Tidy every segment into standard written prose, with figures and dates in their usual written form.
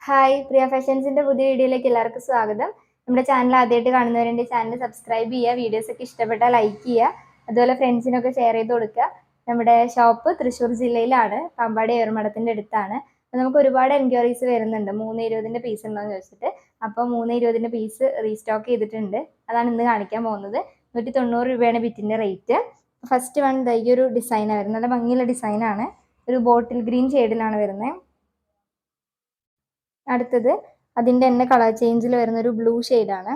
Hi, പ്രിയ ഫാഷൻസിന്റെ പുതിയ വീഡിയോയിലേക്ക് എല്ലാവർക്കും സ്വാഗതം. നമ്മുടെ ചാനൽ ആദ്യമായിട്ട് കാണുന്നവരുണ്ട് ചാനൽ സബ്സ്ക്രൈബ് ചെയ്യുക, വീഡിയോസ് ഒക്കെ ഇഷ്ടപ്പെട്ടാൽ ലൈക്ക് ചെയ്യുക, അതുപോലെ ഫ്രണ്ട്സിനൊക്കെ ഷെയർ ചെയ്ത് കൊടുക്കുക. നമ്മുടെ ഷോപ്പ് തൃശ്ശൂർ ജില്ലയിലാണ്, പാമ്പാടി ഏറുമഠത്തിന്റെ അടുത്താണ്. അപ്പോൾ നമുക്ക് ഒരുപാട് എൻക്വയറീസ് വരുന്നുണ്ട് 320 പീസ് ഉണ്ടോയെന്ന് ചോദിച്ചിട്ട്. അപ്പോൾ 320 പീസ് റീസ്റ്റോക്ക് ചെയ്തിട്ടുണ്ട്. അതാണ് ഇന്ന് കാണിക്കാൻ പോകുന്നത്. 190 രൂപയാണ് ബിറ്റിന്റെ റേറ്റ്. ഫസ്റ്റ് വൺ ഈ ഒരു ഡിസൈനാണ് വരുന്നത്. നല്ല ഭംഗിയുള്ള ഡിസൈനാണ്. ഒരു ബോട്ടിൽ ഗ്രീൻ ഷെയ്ഡിലാണ് വരുന്നത്. അടുത്തത് അതിൻ്റെ തന്നെ കളർ ചേഞ്ചിൽ വരുന്ന ഒരു ബ്ലൂ ഷെയ്ഡാണ്.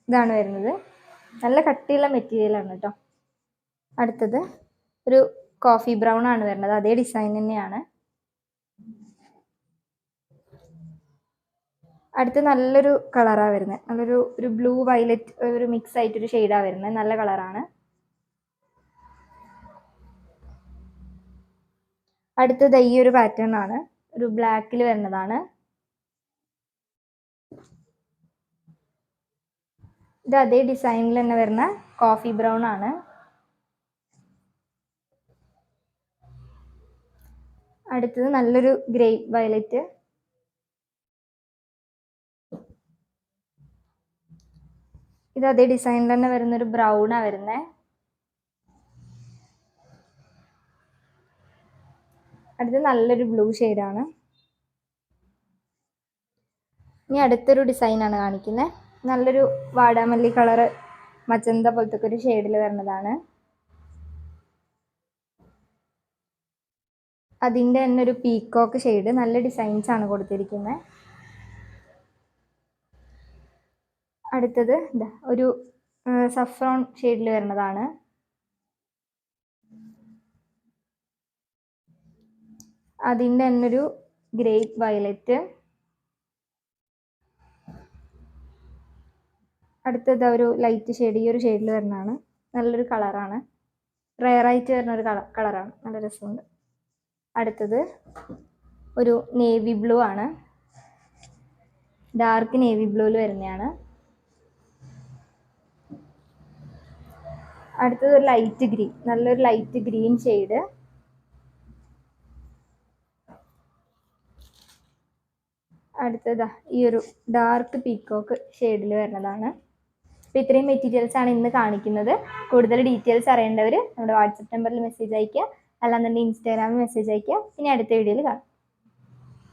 ഇതാണ് വരുന്നത്. നല്ല കട്ടിയുള്ള മെറ്റീരിയലാണ് കേട്ടോ. അടുത്തത് ഒരു കോഫി ബ്രൗൺ ആണ് വരുന്നത്. അതേ ഡിസൈൻ തന്നെയാണ്. അടുത്ത് നല്ലൊരു കളറാണ് വരുന്നത്. നല്ലൊരു ബ്ലൂ വയലറ്റ് ഒരു മിക്സ് ആയിട്ടൊരു ഷെയ്ഡാണ് വരുന്നത്. നല്ല കളറാണ്. അടുത്തത് ഈ ഒരു പാറ്റേൺ ആണ്. ഒരു ബ്ലാക്കിൽ വരുന്നതാണ്. ഇത് അതേ ഡിസൈനിൽ തന്നെ വരുന്ന കോഫി ബ്രൗൺ ആണ്. അടുത്തത് നല്ലൊരു ഗ്രേ വയലറ്റ്. ഇത് അതേ ഡിസൈനിൽ തന്നെ വരുന്നൊരു ബ്രൗൺ ആണ് വരുന്നത്. അടുത്ത് നല്ലൊരു ബ്ലൂ ഷെയ്ഡാണ്. ഇനി അടുത്തൊരു ഡിസൈനാണ് കാണിക്കുന്നത്. നല്ലൊരു വാടാമല്ലി കളറ് മജന്ത പോലത്തെ ഒരു ഷെയ്ഡിൽ വരുന്നതാണ്. അതിൻ്റെ തന്നെ ഒരു പീക്കോക്ക് ഷെയ്ഡ്. നല്ല ഡിസൈൻസ് ആണ് കൊടുത്തിരിക്കുന്നത്. അടുത്തത് ഒരു സഫ്രോൺ ഷെയ്ഡിൽ വരുന്നതാണ്. അതിൻ്റെ തന്നെ ഒരു ഗ്രേ വയലറ്റ്. അടുത്തത് ഒരു ലൈറ്റ് ഷെയ്ഡ്, ഈ ഒരു ഷെയ്ഡിൽ വരുന്നതാണ്. നല്ലൊരു കളറാണ്. റെയറായിട്ട് വരുന്ന ഒരു കളറാണ്. നല്ല രസമുണ്ട്. അടുത്തത് ഒരു നേവി ബ്ലൂ ആണ്. ഡാർക്ക് നേവി ബ്ലൂവിൽ വരുന്നതാണ്. അടുത്തത് ഒരു ലൈറ്റ് ഗ്രീൻ, നല്ലൊരു ലൈറ്റ് ഗ്രീൻ ഷെയ്ഡ്. അടുത്തത് ഈ ഒരു ഡാർക്ക് പീക്കോക്ക് ഷെയ്ഡിൽ വരുന്നതാണ്. അപ്പോൾ ഇത്രയും മെറ്റീരിയൽസ് ആണ് ഇന്ന് കാണിക്കുന്നത്. കൂടുതൽ ഡീറ്റെയിൽസ് അറിയേണ്ടവർ നമ്മുടെ വാട്സപ്പ് നമ്പറിൽ മെസ്സേജ് അയയ്ക്കുക, അല്ലാന്നുണ്ടെങ്കിൽ ഇൻസ്റ്റാഗ്രാമിൽ മെസ്സേജ് അയയ്ക്കുക. ഇനി അടുത്ത വീഡിയോയിൽ കാണാം.